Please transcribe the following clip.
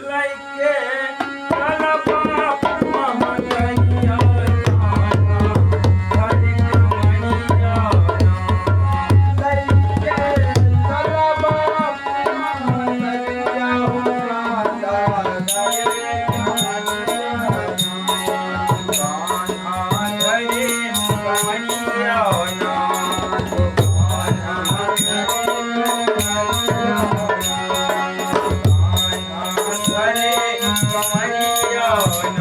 लैके चला बाप महतैया जाना हरि कमैया लैके चला बाप महतैया जाना Hare Kamaniya